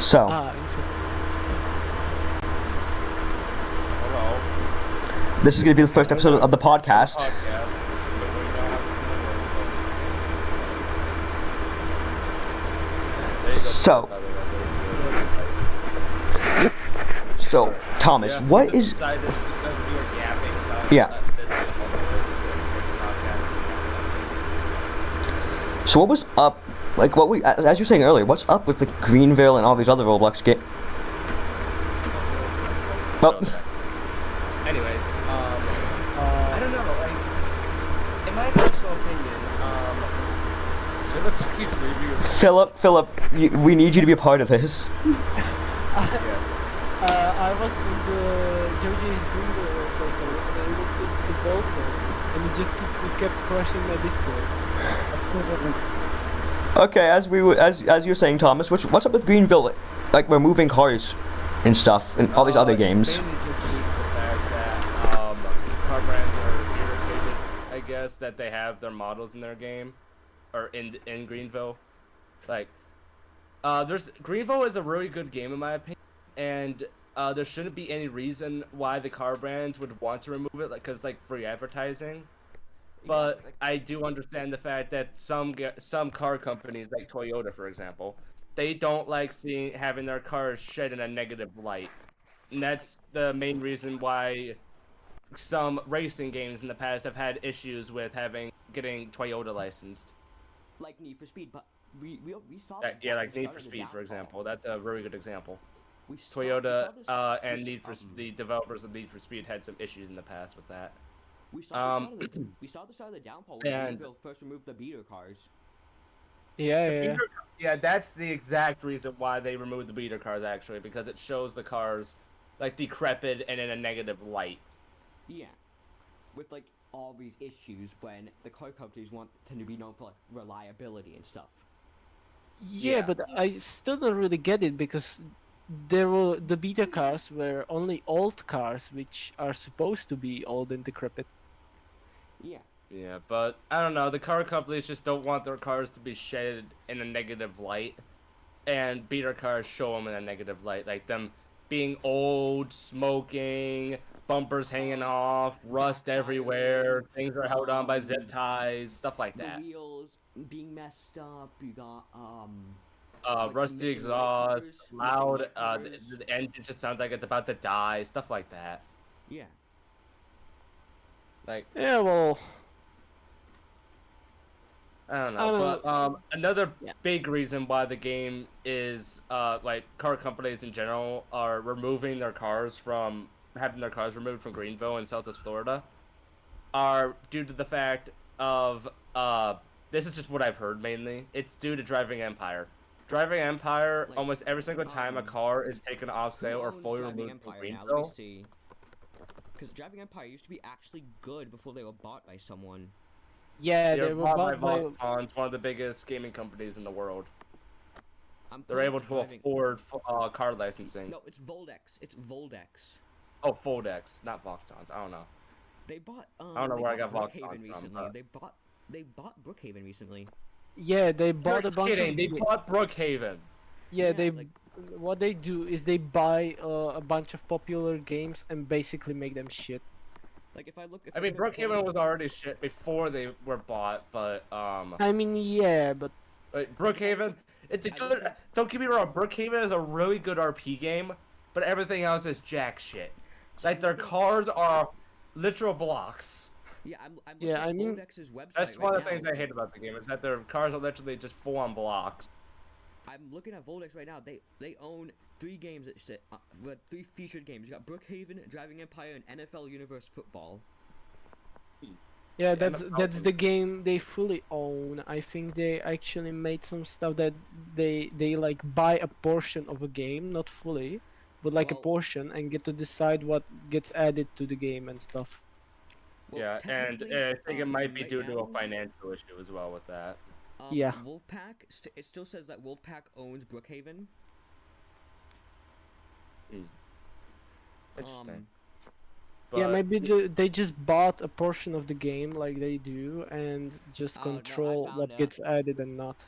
So, Hello. this is going to be the first episode of the podcast. So, Thomas, what is... Yeah. So what was up, like what we, as you were saying earlier, what's up with the Greenville and all these other Roblox games? Well, anyways, I don't know, like, in my personal opinion, let's keep reviewing. Philip, we need you to be a part of this. I was in the JJ's Greenville place and I looked at the vault and it kept crashing my Discord. Okay, as you were saying, Thomas, what's up with Greenville? Like removing cars and stuff, and all these other games. It's mainly just due to the fact that car brands are irritated, I guess, that they have their models in their game, or in Greenville. Like, Greenville is a really good game in my opinion, and there shouldn't be any reason why the car brands would want to remove it, like, cause like free advertising. But I do understand the fact that some car companies, like Toyota, for example, they don't like having their cars shed in a negative light, and that's the main reason why some racing games in the past have had issues with getting Toyota licensed. Like Need for Speed, but we saw that. Yeah, like Need for Speed, for example. That's a very good example. Toyota and the developers of Need for Speed had some issues in the past with that. We saw the start of the downfall when Greenville first removed the beater cars. Yeah. Yeah, that's the exact reason why they removed the beater cars, actually, because it shows the cars, like, decrepit and in a negative light. Yeah. With, like, all these issues when the car companies tend to be known for, like, reliability and stuff. Yeah, but I still don't really get it because the beta cars were only old cars which are supposed to be old and decrepit. Yeah. Yeah, but I don't know, the car companies just don't want their cars to be shaded in a negative light, and beater cars show them in a negative light, like them being old, smoking, bumpers hanging off, rust everywhere, things are held on by zip ties, stuff like that. The wheels being messed up, you got like rusty exhaust, loud, the engine just sounds like it's about to die, stuff like that. Yeah. Like, yeah, well, I don't know, but another big reason why the game is like car companies in general are removing their cars from having their cars removed from Greenville in Southwest Florida are due to the fact of this is just what I've heard mainly. It's due to Driving Empire. Driving Empire, like, almost every single time a car is taken off sale or fully removed from Greenville. Because Driving Empire used to be actually good before they were bought by someone. Yeah, they were bought by one of the biggest gaming companies in the world. They're able to afford car licensing. No, it's Voldex. It's Voldex. Oh, Voldex, not Voxtons. I don't know. They bought. I don't know where I got Brookhaven recently. They bought Brookhaven recently. Yeah, they bought a bunch of... They bought Brookhaven. Yeah, what they do is they buy a bunch of popular games and basically make them shit. Like I mean, Brookhaven was already shit before they were bought, but I mean, yeah, but Brookhaven, it's a good. Don't get me wrong, Brookhaven is a really good RP game, but everything else is jack shit. Like their cars are literal blocks. Yeah, I'm I mean, Voldex's website that's one of the things I hate about the game is that their cars are literally just full on blocks. I'm looking at Voldex right now. They own 3 games that sit, 3 featured games. You got Brookhaven, Driving Empire, and NFL Universe Football. Yeah, that's the game they fully own. I think they actually made some stuff that they like buy a portion of a game, not fully, but like a portion, and get to decide what gets added to the game and stuff. Well, yeah, and I think it might be due to a financial issue as well with that. Yeah. Wolfpack, it still says that Wolfpack owns Brookhaven. Interesting. Yeah, maybe they just bought a portion of the game like they do and just control what gets added and not.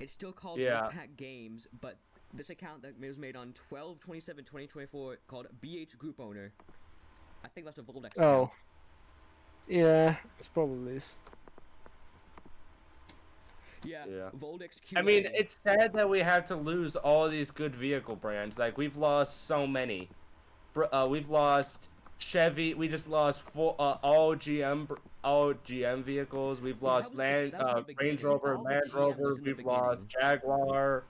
It's still called Yeah. Wolfpack Games, but this account that was made on 12/27/2024 called BH Group Owner. I think that's a Voldex Oh. account. Yeah, it's probably is. Yeah, Yeah. Voldex QA. I mean, it's sad that we have to lose all these good vehicle brands. Like, we've lost so many. We've lost Chevy. We just lost all GM vehicles. We've Yeah, lost that was the Range beginning. Rover, All the Land GM Rover. was in the We've lost beginning. Jaguar,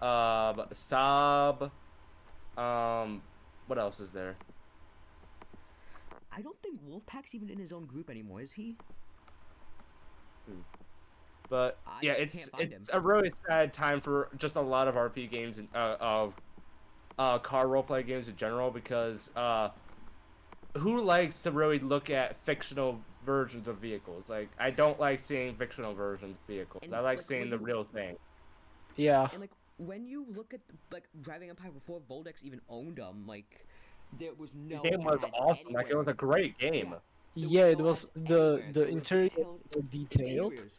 Saab. What else is there? I don't think Wolfpack's even in his own group anymore, is he? But I yeah, can't it's find it's him. a really sad time for just a lot of RP games and of car roleplay games in general, because who likes to really look at fictional versions of vehicles? Like, I don't like seeing fictional versions of vehicles. And, I like like, seeing when the you- real thing. Yeah. And like when you look at like Driving Empire before Voldex even owned them, like there was no. The game was ads awesome. Like, it was a anywhere. great game. There Yeah, it no was ads the anywhere. the There was interior detailed were detailed, interiors.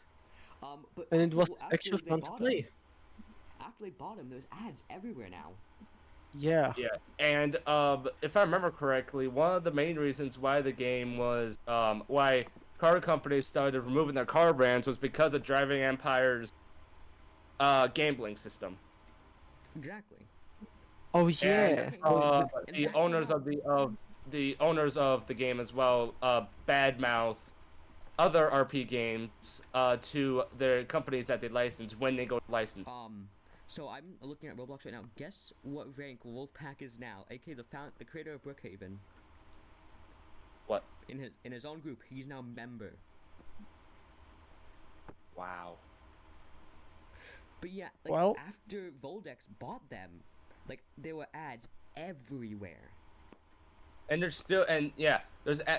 But and it was after actually they fun to bought play. 'em- After they bought them, there's ads everywhere now. Yeah. Yeah, and if I remember correctly, one of the main reasons why the game was why car companies started removing their car brands was because of Driving Empire's gambling system. Exactly. Oh yeah. And And the that owners came of the owners of the game as well badmouth other RP games to their companies that they license when they go to license. So I'm looking at Roblox right now. Guess what rank Wolfpack is now? aka the creator of Brookhaven. What? In his own group, he's now member. Wow. But yeah, like Well- after Voldex bought them, like there were ads everywhere. And there's still, and yeah,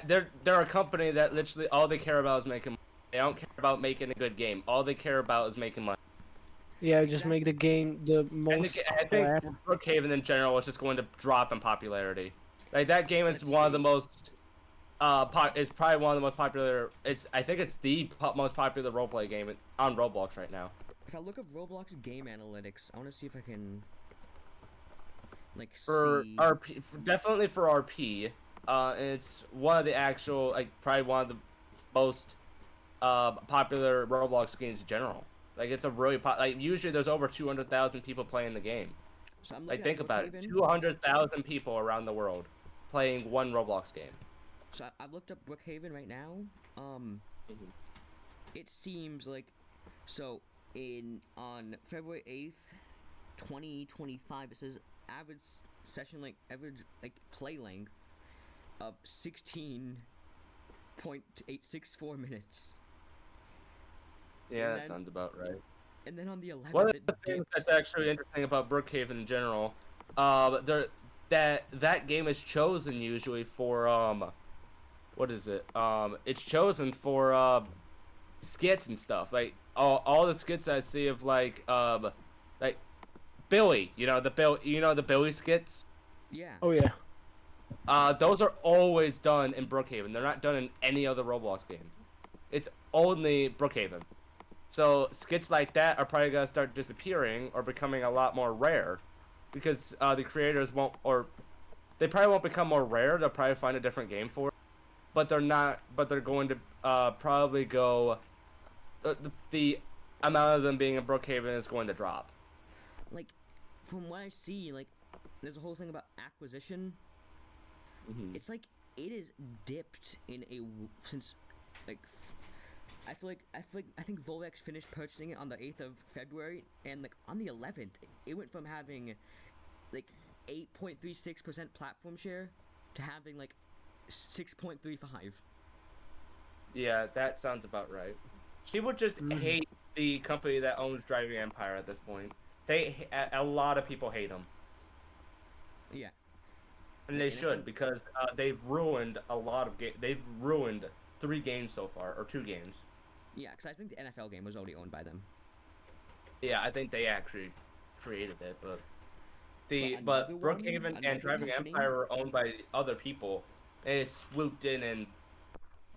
they're a company that literally all they care about is making money. They don't care about making a good game. All they care about is making money. Yeah, just make the game the And most I think crap. Brookhaven in general is just going to drop in popularity. Like, that game is Let's one of the see. most it's probably one of the most popular. I think it's the most popular roleplay game on Roblox right now. If I look up Roblox game analytics, I want to see if I can like For see. RP, definitely for RP. It's one of the actual, like, probably one of the most popular Roblox games in general. Like, it's a really like, usually there's over 200,000 people playing the game. So I'm Like, looking think at about it, Brookhaven. 200,000 people around the world playing one Roblox game. So I've looked up Brookhaven right now. It seems like so on February 8th, 2025, it says average play length of 16.864 minutes. Yeah, And that then- sounds about right. And then on the 11th, One of it the things dipped. that's actually interesting about Brookhaven in general, that game is chosen usually for what is it? It's chosen for skits and stuff. Like, all the skits I see of like Billy, the Billy skits. Yeah. Oh yeah. Those are always done in Brookhaven. They're not done in any other Roblox game. It's only Brookhaven. So skits like that are probably gonna start disappearing or becoming a lot more rare, because the creators won't, or they probably won't become more rare. They'll probably find a different game for it, but they're not. But they're going to probably go. The amount of them being in Brookhaven is going to drop. Like, from what I see, like, there's a whole thing about acquisition. It's like it is dipped since, like, I think Volvex finished purchasing it on the 8th of February, and like on the 11th, it went from having like 8.36% platform share to having like 6.35. Yeah, that sounds about right. People just hate the company that owns Driving Empire at this point. A lot of people hate them. Yeah. And they And I should, think- because they've ruined a lot of They've ruined 3 games so far, or 2 games. Yeah, because I think the NFL game was already owned by them. Yeah, I think they actually created it, but another one- Brookhaven another and Driving company- Empire were owned by other people. They swooped in and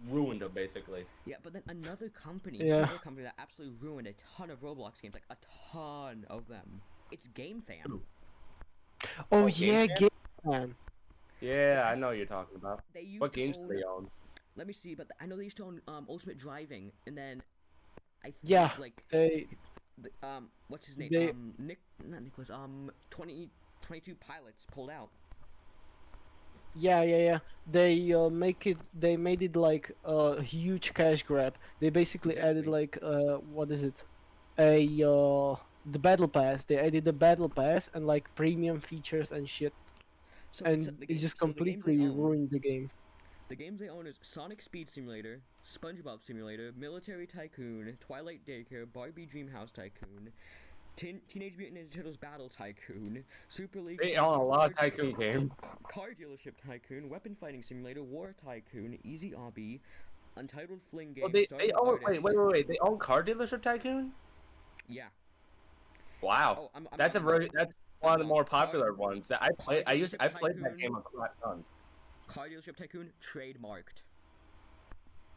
ruined them basically. Yeah, but then another company, Yeah. another company that absolutely ruined a ton of Roblox games, like a ton of them. It's GameFam. Oh Oh, yeah, Game Game Man. Yeah, I know what you're talking about. They used What to games do own. they own? Let me see, but I know they used to own Ultimate Driving, and then I think Yeah, like they what's his name? they Not Nicholas. 22 Pilots pulled out. yeah. They made it like a huge cash grab. They basically added Exactly. like what is it? The battle pass. They added the battle pass and like premium features and shit, and it just So the games they completely own. ruined the game. The games they own is Sonic Speed Simulator, SpongeBob Simulator, Military Tycoon, Twilight Daycare, Barbie Dreamhouse Tycoon, Teenage Mutant Ninja Turtles Battle Tycoon, Super League. They Soccer, own a lot of Tycoon games. Car Dealership Tycoon, Weapon Fighting Simulator, War Tycoon, Easy Obby, Untitled Fling Game, Oh, they Starving own. Artist. Wait. They own Car Dealership Tycoon. Yeah. Wow. Oh, That's one of the more popular ones that I play. Car Dealership I played that Tycoon. game a ton. Car Dealership Tycoon trademarked.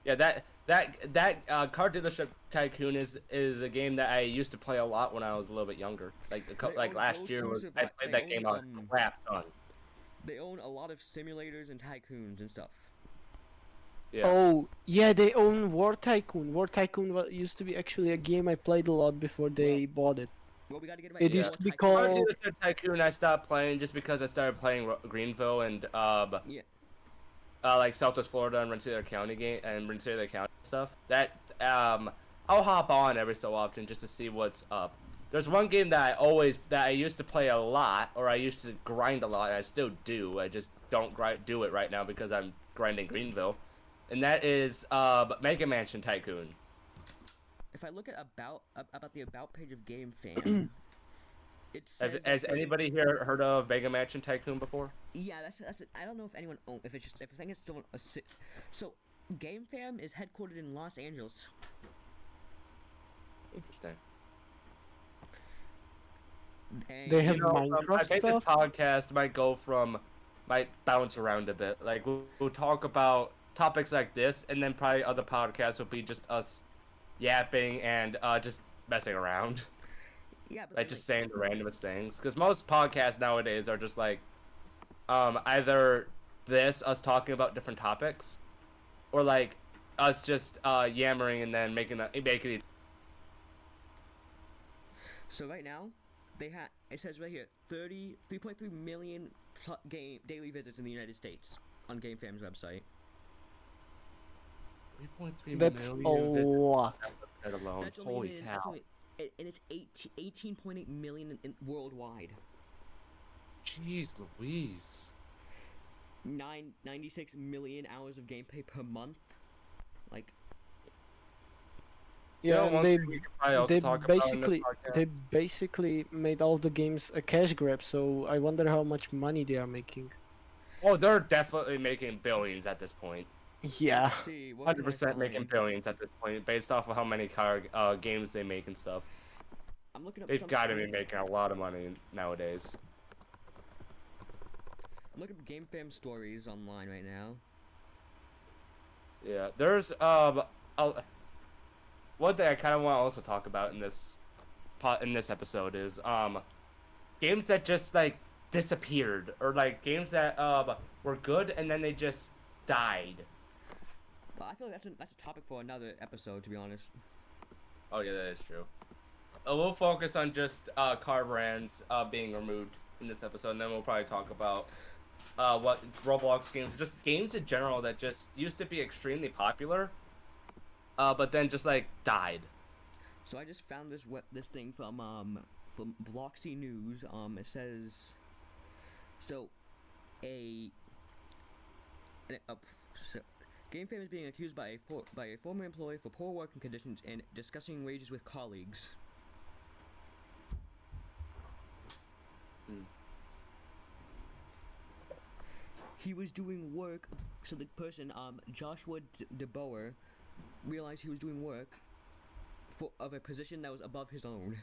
Yeah, Car Dealership Tycoon is a game that I used to play a lot when I was a little bit younger. Like last year I played that game a crap ton. They own a lot of simulators and tycoons and stuff. Yeah. Oh yeah, they own War Tycoon. War Tycoon used to be actually a game I played a lot before they bought it. Well, we gotta get It War used to be Tycoon. Car called. Dealership Tycoon I stopped playing just because I started playing Greenville and Yeah. like Southwest Florida and Rensselaer County game and Rensselaer County stuff. That I'll hop on every so often just to see what's up. There's one game that I used to play a lot, or I used to grind a lot, and I still do. I just don't do it right now because I'm grinding Greenville, and that is Mega Mansion Tycoon. If I look at about the about page of GameFam, it says Has anybody here heard of Mega Mansion Tycoon before? Yeah, that's it. I don't know if anyone if it's just if I think it's still so GameFam is headquartered in Los Angeles. Interesting. And They have I Minecraft think this stuff. podcast might bounce around a bit. Like we'll talk about topics like this, and then probably other podcasts will be just us yapping and just messing around, yeah, but like just saying the randomest things. Because most podcasts nowadays are just like either us talking about different topics, or like us just yammering and then making it. So right now, it says right here 3.3 million game daily visits in the United States on GameFam's website. 3.3 That's a million lot. visits alone. That's only Holy cow! and it's 18.8 million worldwide. Jeez Louise. 96 million hours of gameplay per month. Like, Yeah, one they thing we could probably also they talk about in this basically podcast- they basically made all the games a cash grab. So I wonder how much money they are making. Oh, they're definitely making billions at this point. Yeah. let's see, what can I 100% making find? billions at this point, based off of how many games they make and stuff. I'm looking up. They've got to be making a lot of money nowadays. I'm looking up GameFam stories online right now. Yeah, there's one thing I kind of want to also talk about in this episode is games that just like disappeared, or like games that were good and then they just died. Well, I feel like that's a topic for another episode, to be honest. Oh yeah, that is true. We'll focus on just car brands being removed in this episode, and then we'll probably talk about what Roblox games, just games in general that just used to be extremely popular, but then just like died. So I just found this thing from Bloxy News. It says so GameFam is being accused by a former employee for poor working conditions and discussing wages with colleagues. He was doing work, so the person, Joshua DeBoer, realized he was doing work of a position that was above his own.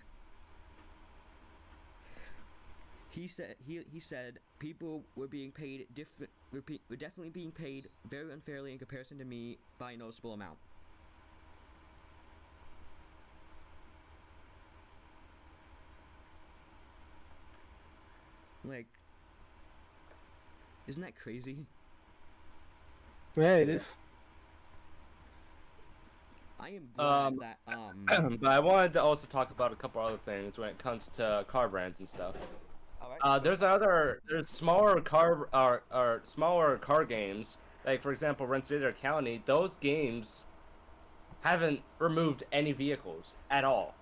he said people were being paid were definitely being paid very unfairly in comparison to me by a noticeable amount. Like, isn't that crazy? Yeah, it is. I am glad that But I wanted to also talk about a couple other things when it comes to car brands and stuff. Alright. There's smaller smaller car games, like for example Rensselaer County. Those games haven't removed any vehicles at all,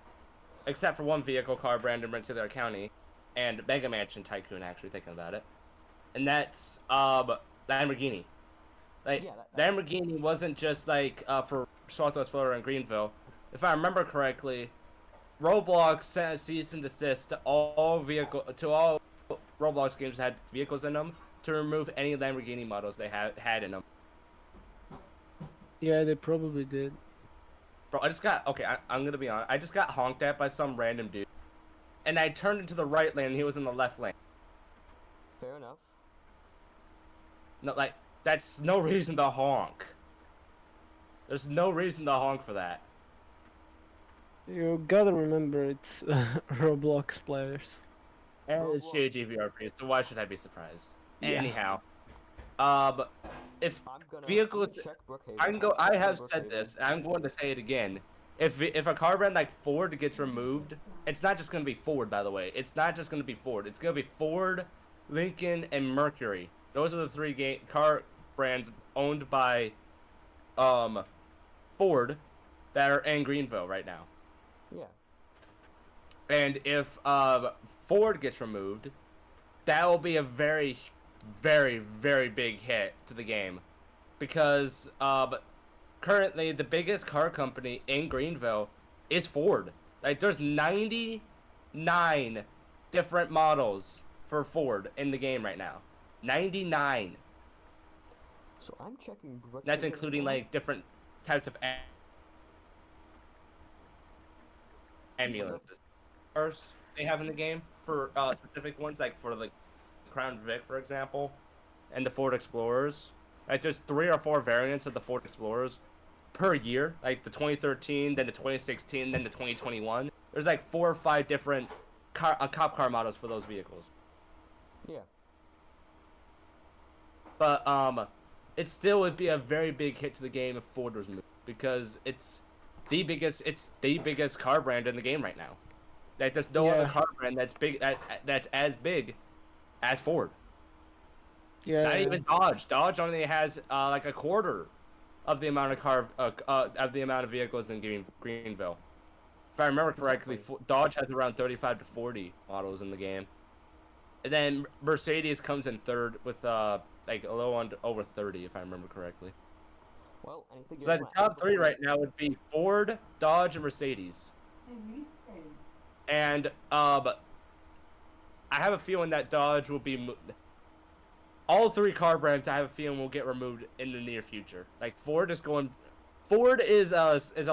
except for one vehicle car brand in Rensselaer County, and Mega Mansion Tycoon. Actually, thinking about it, and that's Lamborghini. Like Yeah, Lamborghini wasn't just like for Salto Explorer in Greenville. If I remember correctly, Roblox sent a cease and desist to all Roblox games that had vehicles in them to remove any Lamborghini models they had in them. Yeah, they probably did. Bro, I'm gonna be honest. I just got honked at by some random dude, and I turned into the right lane and he was in the left lane. fair enough. No, like that's no reason to honk. There's no reason to honk for that. You gotta remember it's Roblox players. And it's Roblox. JGVRP, so why should I be surprised? Yeah. Anyhow, if I'm gonna vehicles, check Brookhaven. I have Brookhaven. said this, and I'm going to say it again. If a car brand like Ford gets removed, it's not just gonna be Ford, by the way. It's not just gonna be Ford. It's gonna be Ford, Lincoln, and Mercury. Those are the three car brands owned by Ford that are in Greenville right now. Yeah. And if Ford gets removed, that will be a very, very, very big hit to the game, because currently the biggest car company in Greenville is Ford. Like there's 99 different models for Ford in the game right now. 99. So I'm checking Brookhaven. That's including now. like different types of ambulances. Cars they have in the game for specific ones, like for the Crown Vic, for example, and the Ford Explorers. Like there's 3 or 4 variants of the Ford Explorers per year, like the 2013, then the 2016, then the 2021. There's like 4 or 5 different cop car models for those vehicles. Yeah. But it still would be a very big hit to the game if Ford was moved, because it's the biggest car brand in the game right now. Like there's no other car brand that's big that's as big as Ford. Yeah. Not even Dodge. Dodge only has like a quarter of the amount of vehicles in Greenville. If I remember correctly, Dodge has around 35 to 40 models in the game. And then Mercedes comes in third with like a little over 30, if I remember correctly. Well, anything So the top 3 right now would be Ford, Dodge, and Mercedes. And I have a feeling that Dodge will be all 3 car brands. I have a feeling will get removed in the near future. Like Ford is a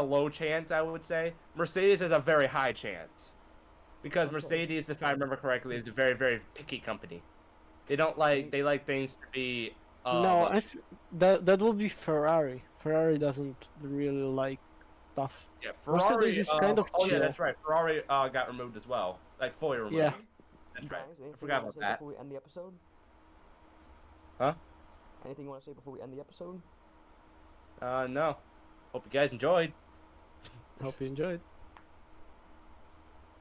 low chance, I would say. Mercedes is a very high chance, because Mercedes, if I remember correctly, is a very, very picky company. They like things to be. No, that will be Ferrari. Ferrari doesn't really like stuff. Yeah, Ferrari. Mercedes is kind of oh yeah, chill. that's right. Ferrari got removed as well, like fully removed. Yeah. That's Guys, right. anything I forgot you wanna about say that. before we end the episode? Huh? Anything you want to say before we end the episode? No. Hope you guys enjoyed. Hope you enjoyed.